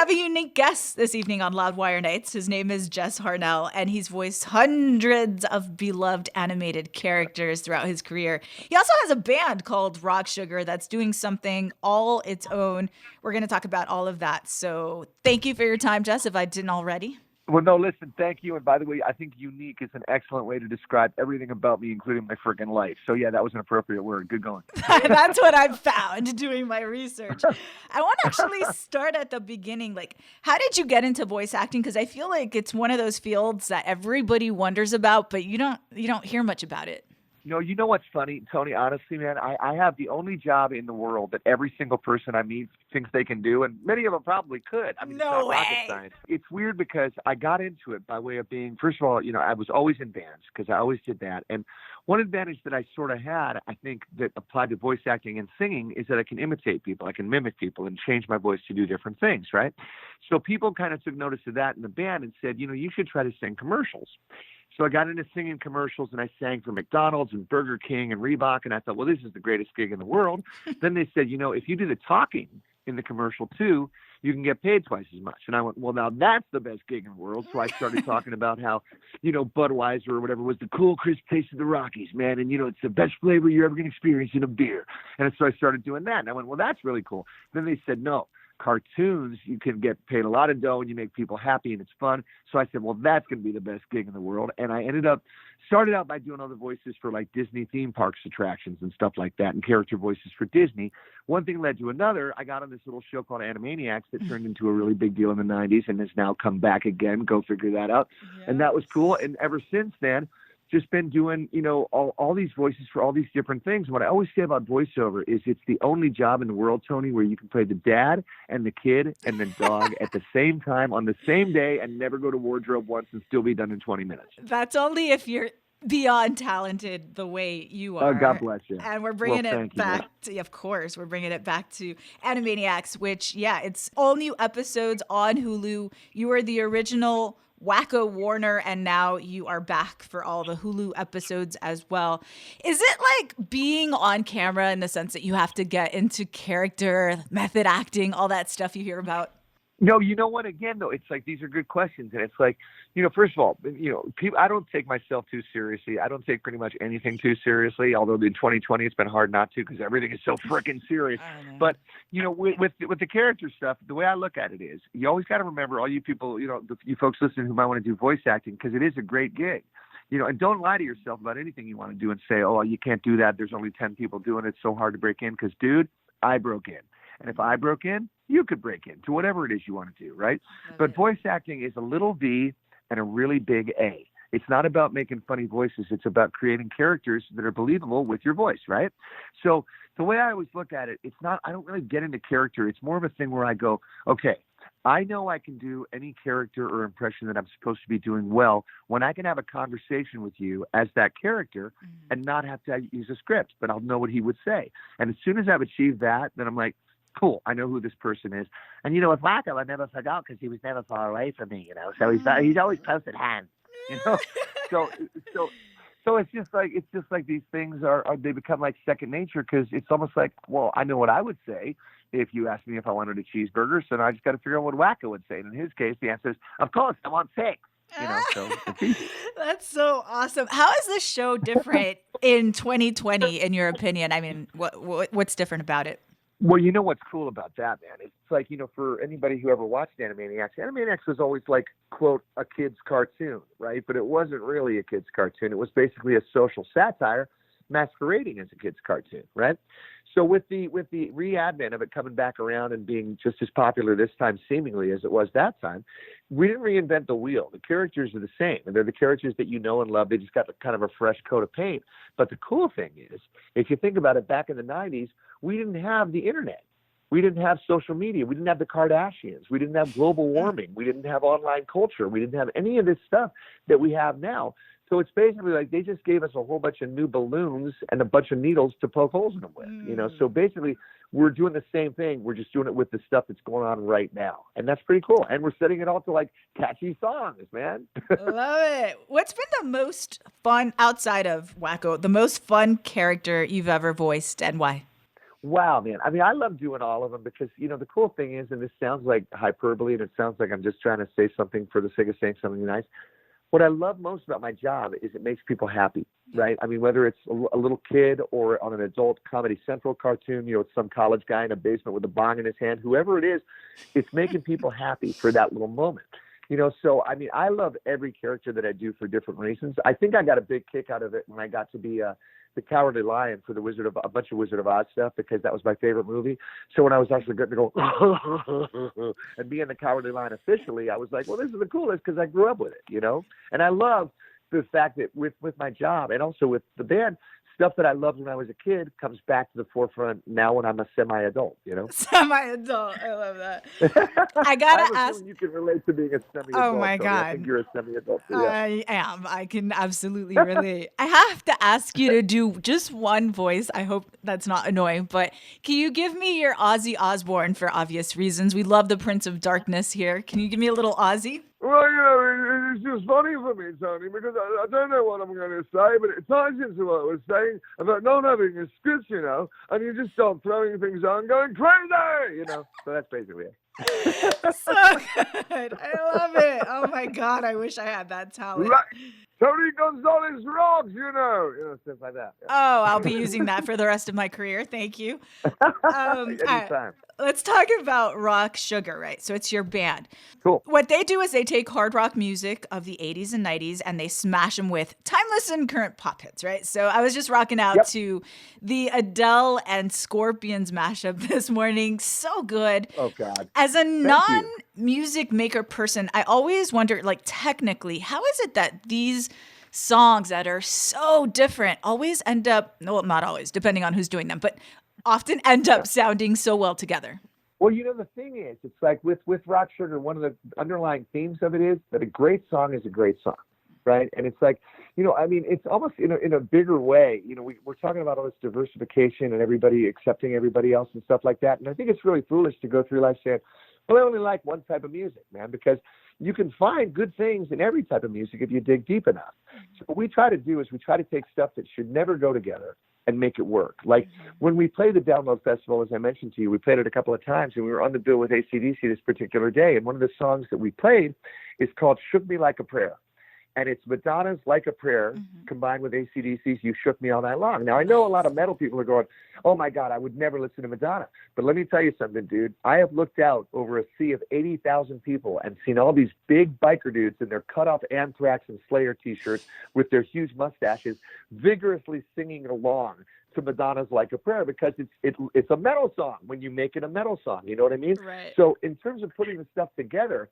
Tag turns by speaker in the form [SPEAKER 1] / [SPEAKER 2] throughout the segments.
[SPEAKER 1] have a unique guest this evening on Loudwire Nights. His name is Jess Harnell, and he's voiced hundreds of beloved animated characters throughout his career. He also has a band called Rock Sugar that's doing something all its own. We're going to talk about all of that. So thank you for your time, Jess, if I didn't already.
[SPEAKER 2] Well, no, listen, thank you. And by the way, I think unique is an excellent way to describe everything about me, including my freaking life. So, yeah, that was an appropriate word. Good going.
[SPEAKER 1] That's what I've found doing my research. I want to actually start at the beginning. Like, how did you get into voice acting? Because I feel like it's one of those fields that everybody wonders about, but you don't hear much about it.
[SPEAKER 2] You know what's funny, Tony? Honestly, man, I have the only job in the world that every single person I meet thinks they can do, and many of them probably could. I mean,
[SPEAKER 1] No
[SPEAKER 2] it's not
[SPEAKER 1] way.
[SPEAKER 2] rocket science. It's weird because I got into it by way of being, first of all, I was always in bands because I always did that. And one advantage that I sort of had, I think, that applied to voice acting and singing is that I can imitate people. I can mimic people and change my voice to do different things, right? So people kind of took notice of that in the band and said, you should try to sing commercials. So I got into singing commercials, and I sang for McDonald's and Burger King and Reebok, and I thought, well, this is the greatest gig in the world. Then they said, if you do the talking in the commercial too, you can get paid twice as much. And I went, well, now that's the best gig in the world. So I started talking about how, Budweiser or whatever was the cool, crisp taste of the Rockies, man. And, it's the best flavor you're ever going to experience in a beer. And so I started doing that. And I went, well, that's really cool. Then they said, no. Cartoons, you can get paid a lot of dough and you make people happy and it's fun. So I said, well, that's going to be the best gig in the world. And I started out by doing all the voices for like Disney theme parks attractions and stuff like that and character voices for Disney. One thing led to another. I got on this little show called Animaniacs that turned into a really big deal in the 90s and has now come back again. Go figure that out. Yes. And that was cool. And ever since then, just been doing, all these voices for all these different things. What I always say about voiceover is it's the only job in the world, Tony, where you can play the dad and the kid and the dog at the same time on the same day and never go to wardrobe once and still be done in 20 minutes.
[SPEAKER 1] That's only if you're beyond talented the way you are.
[SPEAKER 2] Oh, God bless you.
[SPEAKER 1] And we're bringing it back to, of course, we're bringing it back to Animaniacs, which, it's all new episodes on Hulu. You are the original Wacko Warner, and now you are back for all the Hulu episodes as well. Is it like being on camera in the sense that you have to get into character, method acting, all that stuff you hear about?
[SPEAKER 2] No, you know what? Again, though, it's like these are good questions. And it's like, first of all, people, I don't take myself too seriously. I don't take pretty much anything too seriously, although in 2020 it's been hard not to because everything is so freaking serious. But, with the character stuff, the way I look at it is you always got to remember, all you people, you folks listening who might want to do voice acting, because it is a great gig. And don't lie to yourself about anything you want to do and say, oh, you can't do that. There's only 10 people doing it. It's so hard to break in because, dude, I broke in. And if I broke in, you could break in to whatever it is you want to do, right? But voice acting is a little V and a really big A. It's not about making funny voices. It's about creating characters that are believable with your voice, right? So the way I always look at it, I don't really get into character. It's more of a thing where I go, okay, I know I can do any character or impression that I'm supposed to be doing well when I can have a conversation with you as that character and not have to use a script, but I'll know what he would say. And as soon as I've achieved that, then I'm like, cool, I know who this person is. And, with Wacko, I never forgot because he was never far away from me, so he's always close at hand, So it's just like these things are they become like second nature because it's almost like, well, I know what I would say if you asked me if I wanted a cheeseburger, so now I just got to figure out what Wacko would say. And in his case, the answer is, of course, I want 6. So it's easy.
[SPEAKER 1] That's so awesome. How is this show different in 2020, in your opinion? I mean, what's different about it?
[SPEAKER 2] Well, what's cool about that, man? It's like, for anybody who ever watched Animaniacs was always like, quote, a kid's cartoon, right? But it wasn't really a kid's cartoon. It was basically a social satire masquerading as a kid's cartoon, right? So with the re-advent of it coming back around and being just as popular this time seemingly as it was that time, we didn't reinvent the wheel. The characters are the same, and they're the characters that you know and love. They just got kind of a fresh coat of paint. But the cool thing is, if you think about it, back in the 90s, we didn't have the internet. We didn't have social media. We didn't have the Kardashians. We didn't have global warming. We didn't have online culture. We didn't have any of this stuff that we have now. So it's basically like they just gave us a whole bunch of new balloons and a bunch of needles to poke holes in them with, So basically we're doing the same thing. We're just doing it with the stuff that's going on right now. And that's pretty cool. And we're setting it all to like catchy songs, man.
[SPEAKER 1] Love it. What's been the most fun outside of Wacko, the most fun character you've ever voiced and why?
[SPEAKER 2] Wow, man. I mean, I love doing all of them because, the cool thing is, and this sounds like hyperbole and it sounds like I'm just trying to say something for the sake of saying something nice. What I love most about my job is it makes people happy, right? I mean, whether it's a little kid or on an adult Comedy Central cartoon, it's some college guy in a basement with a bong in his hand, whoever it is, it's making people happy for that little moment. So, I mean, I love every character that I do for different reasons. I think I got a big kick out of it when I got to be the Cowardly Lion for a bunch of Wizard of Oz stuff, because that was my favorite movie. So when I was actually getting to go and being the Cowardly Lion officially, I was like, well, this is the coolest because I grew up with it, And I love the fact that with my job and also with the band, stuff that I loved when I was a kid comes back to the forefront now when I'm a semi-adult,
[SPEAKER 1] Semi-adult. I love that. I
[SPEAKER 2] I
[SPEAKER 1] gotta
[SPEAKER 2] have a
[SPEAKER 1] ask.
[SPEAKER 2] feeling you can relate to being a
[SPEAKER 1] Oh
[SPEAKER 2] semi-adult,
[SPEAKER 1] my
[SPEAKER 2] Tony. I think
[SPEAKER 1] God.
[SPEAKER 2] you're a semi-adult too. Yeah.
[SPEAKER 1] I am. I can absolutely relate. I have to ask you to do just one voice. I hope that's not annoying, but can you give me your Ozzy Osbourne for obvious reasons? We love the Prince of Darkness here. Can you give me a little Ozzy?
[SPEAKER 3] Well, it's just funny for me, Tony, because I don't know what I'm going to say, but it ties into what I was saying about not having a script, and you just start throwing things out and going crazy,
[SPEAKER 2] So that's basically it.
[SPEAKER 1] So good. I love it. Oh my God. I wish I had that talent.
[SPEAKER 3] Right. Tony Gonzalez rocks,
[SPEAKER 2] Stuff like that. Yeah.
[SPEAKER 1] Oh, I'll be using that for the rest of my career. Thank you. All right.
[SPEAKER 2] Anytime.
[SPEAKER 1] Let's talk about Rock Sugar, right? So it's your band.
[SPEAKER 2] Cool.
[SPEAKER 1] What they do is they take hard rock music of the 80s and 90s and they smash them with timeless and current pop hits, right? So I was just rocking out to the Adele and Scorpions mashup this morning. So good.
[SPEAKER 2] Oh, God.
[SPEAKER 1] As a non-music maker person, I always wonder, like, technically, how is it that these songs that are so different always end up, well, not always, depending on who's doing them, but often end up sounding so well together?
[SPEAKER 2] Well, the thing is, it's like with Rock Sugar, one of the underlying themes of it is that a great song is a great song, right? And it's like, I mean, it's almost in a bigger way. We're talking about all this diversification and everybody accepting everybody else and stuff like that. And I think it's really foolish to go through life saying, well, I only like one type of music, man, because you can find good things in every type of music if you dig deep enough. So what we try to do is we try to take stuff that should never go together and make it work. Like when we played the Download Festival, as I mentioned to you, we played it a couple of times and we were on the bill with AC/DC this particular day. And one of the songs that we played is called Shook Me Like a Prayer. And it's Madonna's Like a Prayer combined with AC/DC's You Shook Me All Night Long. Now, I know a lot of metal people are going, oh, my God, I would never listen to Madonna. But let me tell you something, dude. I have looked out over a sea of 80,000 people and seen all these big biker dudes in their cut-off Anthrax and Slayer T-shirts with their huge mustaches vigorously singing along to Madonna's Like a Prayer because it's a metal song when you make it a metal song. You know what I mean?
[SPEAKER 1] Right.
[SPEAKER 2] So in terms of putting the stuff together,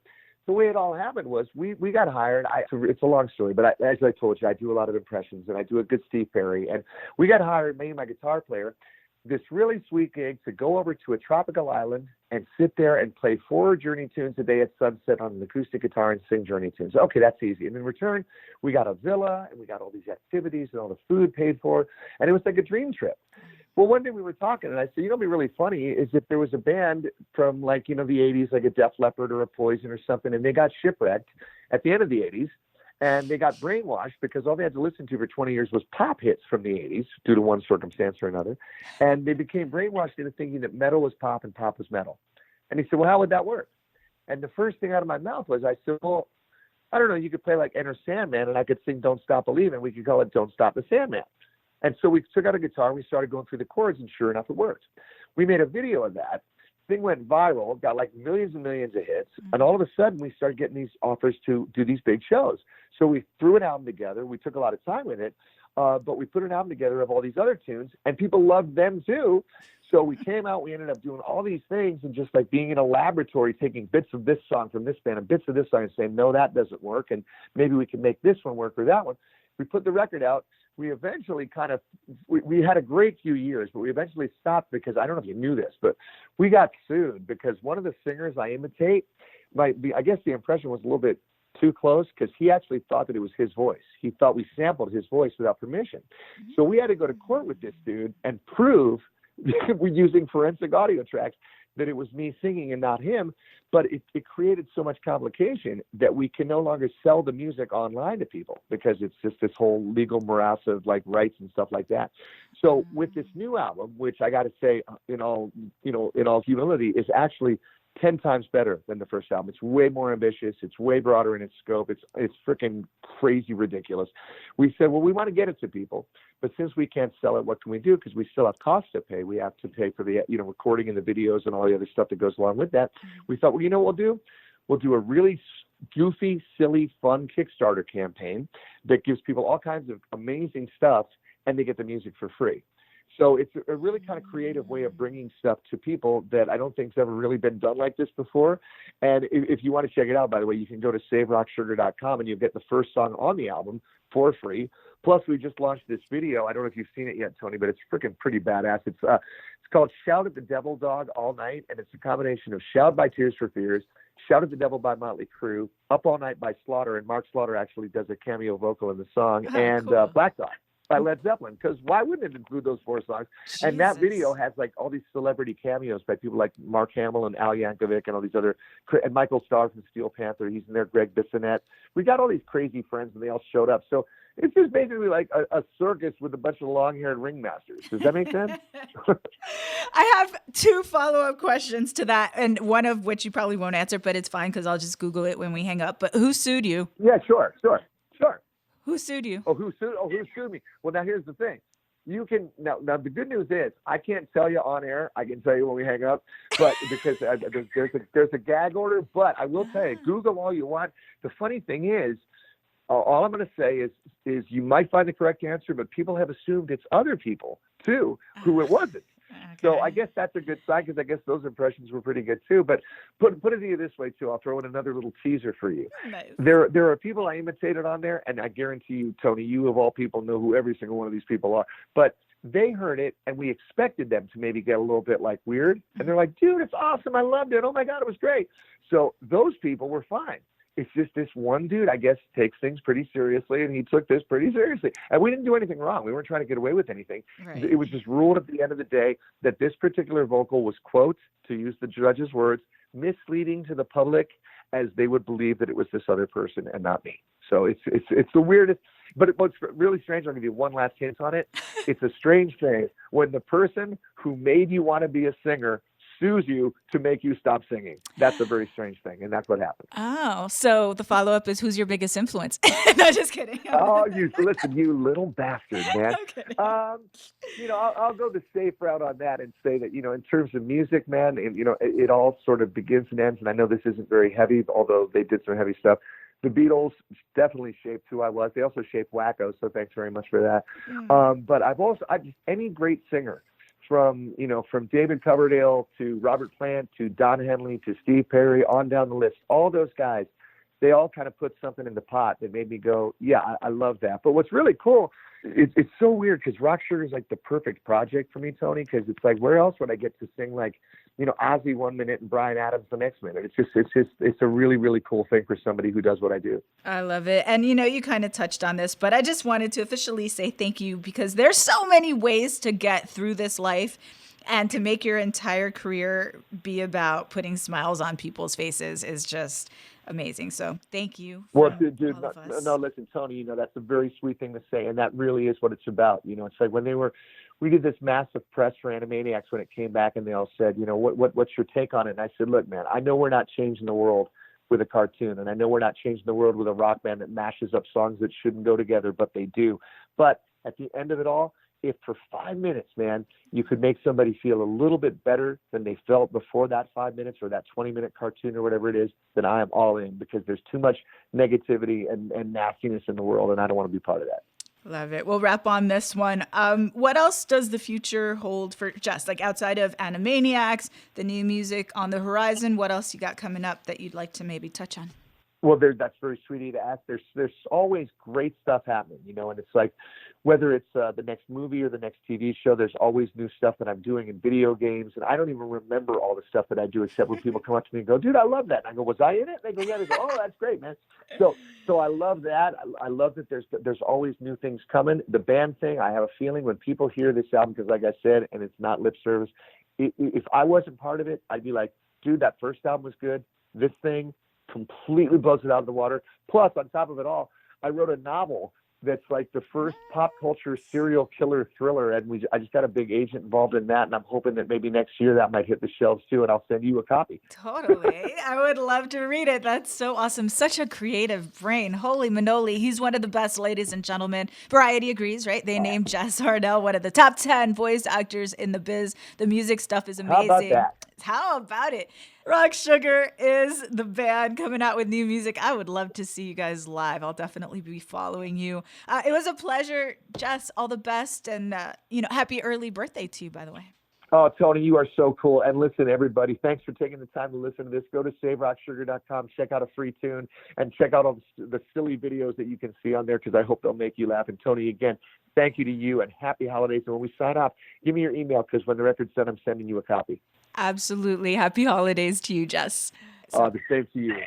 [SPEAKER 2] the way it all happened was we got hired. It's a long story, but as I told you, I do a lot of impressions and I do a good Steve Perry. And we got hired, me and my guitar player, this really sweet gig to go over to a tropical island and sit there and play 4 Journey tunes a day at sunset on an acoustic guitar and sing Journey tunes. Okay, that's easy. And in return, we got a villa and we got all these activities and all the food paid for. And it was like a dream trip. Well, one day we were talking, and I said, what'd be really funny is if there was a band from, like, the 80s, like a Def Leppard or a Poison or something, and they got shipwrecked at the end of the 80s, and they got brainwashed because all they had to listen to for 20 years was pop hits from the 80s due to one circumstance or another, and they became brainwashed into thinking that metal was pop and pop was metal. And he said, well, how would that work? And the first thing out of my mouth was, I said, well, I don't know, you could play like Enter Sandman, and I could sing Don't Stop Believin', we could call it Don't Stop the Sandman. And so we took out a guitar and we started going through the chords, and sure enough, it worked. We made a video of that. Thing went viral, got like millions and millions of hits. And all of a sudden, we started getting these offers to do these big shows. So we threw an album together. We took a lot of time with it, but we put an album together of all these other tunes, and people loved them too. So we came out, we ended up doing all these things and just like being in a laboratory, taking bits of this song from this band and bits of this song and saying, no, that doesn't work. And maybe we can make this one work or that one. We put the record out. We eventually we had a great few years, but we eventually stopped because I don't know if you knew this, but we got sued because one of the singers I imitate, I guess the impression was a little bit too close because he actually thought that it was his voice. He thought we sampled his voice without permission. So we had to go to court with this dude and prove we're using forensic audio tracks that it was me singing and not him, but it created so much complication that we can no longer sell the music online to people because it's just this whole legal morass of like rights and stuff like that. So with this new album, which I got to say, in all humility, is actually 10 times better than the first album. It's way more ambitious. It's way broader in its scope. It's freaking crazy ridiculous. We said, well, we want to get it to people, but since we can't sell it, what can we do? Because we still have costs to pay. We have to pay for the recording and the videos and all the other stuff that goes along with that. We thought, well, you know what we'll do? We'll do a really goofy, silly, fun Kickstarter campaign that gives people all kinds of amazing stuff, and they get the music for free. So it's a really kind of creative way of bringing stuff to people that I don't think's ever really been done like this before. And if you want to check it out, by the way, you can go to SaveRockSugar.com and you'll get the first song on the album for free. Plus, we just launched this video. I don't know if you've seen it yet, Tony, but it's freaking pretty badass. It's called Shout at the Devil Dog All Night, and it's a combination of Shout by Tears for Fears, Shout at the Devil by Motley Crue, Up All Night by Slaughter, and Mark Slaughter actually does a cameo vocal in the song, and
[SPEAKER 1] cool.
[SPEAKER 2] Black Dog by Led Zeppelin, because why wouldn't it include those 4 songs?
[SPEAKER 1] Jesus.
[SPEAKER 2] And that video has like all these celebrity cameos by people like Mark Hamill and Al Yankovic and all these other, and Michael Starr from Steel Panther, he's in there, Greg Bissonette. We got all these crazy friends and they all showed up. So it's just basically like a circus with a bunch of long-haired ringmasters. Does that make sense?
[SPEAKER 1] I have 2 follow-up questions to that, and one of which you probably won't answer, but it's fine because I'll just Google it when we hang up. But who sued you?
[SPEAKER 2] Yeah, sure.
[SPEAKER 1] Who sued you?
[SPEAKER 2] Who sued me? Well, now here's the thing. You can now the good news is I can't tell you on air. I can tell you when we hang up, but because there's a gag order. But I will tell you, Google all you want. The funny thing is, all I'm going to say is you might find the correct answer, but people have assumed it's other people too who it wasn't. Okay. So I guess that's a good sign, because I guess those impressions were pretty good too. But put it to you this way too. I'll throw in another little teaser for you.
[SPEAKER 1] Nice.
[SPEAKER 2] There are people I imitated on there, and I guarantee you, Tony, you of all people know who every single one of these people are. But they heard it, and we expected them to maybe get a little bit like weird, and they're like, "Dude, it's awesome! I loved it! Oh my God, it was great!" So those people were fine. It's just this one dude, I guess, takes things pretty seriously, and he took this pretty seriously. And we didn't do anything wrong. We weren't trying to get away with anything.
[SPEAKER 1] Right.
[SPEAKER 2] It was just ruled at the end of the day that this particular vocal was, quote, to use the judge's words, misleading to the public, as they would believe that it was this other person and not me. So it's the weirdest. But what's really strange, I'll give you one last hint on it. It's a strange thing when the person who made you want to be a singer sues you to make you stop singing. That's a very strange thing, and that's what happened.
[SPEAKER 1] Oh, so the follow-up is, who's your biggest influence? No, just kidding.
[SPEAKER 2] Oh, listen, you little bastard, man.
[SPEAKER 1] Okay.
[SPEAKER 2] I'll go the safe route on that and say that, in terms of music, man, and, it all sort of begins and ends, and I know this isn't very heavy, although they did some heavy stuff. The Beatles definitely shaped who I was. They also shaped Wacko, so thanks very much for that. But any great singer, from David Coverdale to Robert Plant to Don Henley to Steve Perry, on down the list, all those guys, they all kind of put something in the pot that made me go, yeah, I love that. But what's really cool, it's so weird, because Rock Sugar is like the perfect project for me, Tony, because it's like, where else would I get to sing like, Ozzy 1 minute and Bryan Adams the next minute? It's a really, really cool thing for somebody who does what I do.
[SPEAKER 1] I love it. And, you kind of touched on this, but I just wanted to officially say thank you, because there's so many ways to get through this life, and to make your entire career be about putting smiles on people's faces is just amazing. So thank you.
[SPEAKER 2] Well, dude, no, listen, Tony, that's a very sweet thing to say. And that really is what it's about. It's like when we did this massive press for Animaniacs when it came back, and they all said, what's your take on it? And I said, look, man, I know we're not changing the world with a cartoon, and I know we're not changing the world with a rock band that mashes up songs that shouldn't go together, but they do. But at the end of it all, if for 5 minutes, man, you could make somebody feel a little bit better than they felt before that 5 minutes or that 20-minute cartoon or whatever it is, then I am all in, because there's too much negativity and nastiness in the world, and I don't want to be part of that.
[SPEAKER 1] Love it. We'll wrap on this one. What else does the future hold for Jess? Like, outside of Animaniacs, the new music on the horizon, what else you got coming up that you'd like to maybe touch on?
[SPEAKER 2] Well, that's very sweet of you to ask. There's always great stuff happening, and it's like, whether it's the next movie or the next TV show, there's always new stuff that I'm doing in video games, and I don't even remember all the stuff that I do, except when people come up to me and go, "Dude, I love that." And I go, "Was I in it?" And they go, "Yeah." They go, "Oh, that's great, man." So I love that. I love that there's always new things coming. The band thing, I have a feeling when people hear this album, because like I said, and it's not lip service, if I wasn't part of it, I'd be like, "Dude, that first album was good. This thing completely blows it out of the water." Plus, on top of it all, I wrote a novel that's like the first pop culture serial killer thriller, and I just got a big agent involved in that, and I'm hoping that maybe next year that might hit the shelves too, and I'll send you a copy.
[SPEAKER 1] Totally. I would love to read it. That's so awesome. Such a creative brain. Holy manoli. He's one of the best, ladies and gentlemen. Variety agrees, right? They named Jess Harnell one of the top 10 voice actors in the biz. The music stuff is amazing.
[SPEAKER 2] How about that?
[SPEAKER 1] How about it? Rock Sugar is the band coming out with new music. I would love to see you guys live. I'll definitely be following you. It was a pleasure, Jess. All the best, and happy early birthday to you, by the way.
[SPEAKER 2] Oh, Tony, you are so cool. And listen, everybody, thanks for taking the time to listen to this. Go to SaveRockSugar.com, check out a free tune, and check out all the silly videos that you can see on there, because I hope they'll make you laugh. And Tony, again, thank you to you, and happy holidays. And when we sign off, give me your email, because when the record's done, I'm sending you a copy.
[SPEAKER 1] Absolutely. Happy holidays to you, Jess.
[SPEAKER 2] The same to you.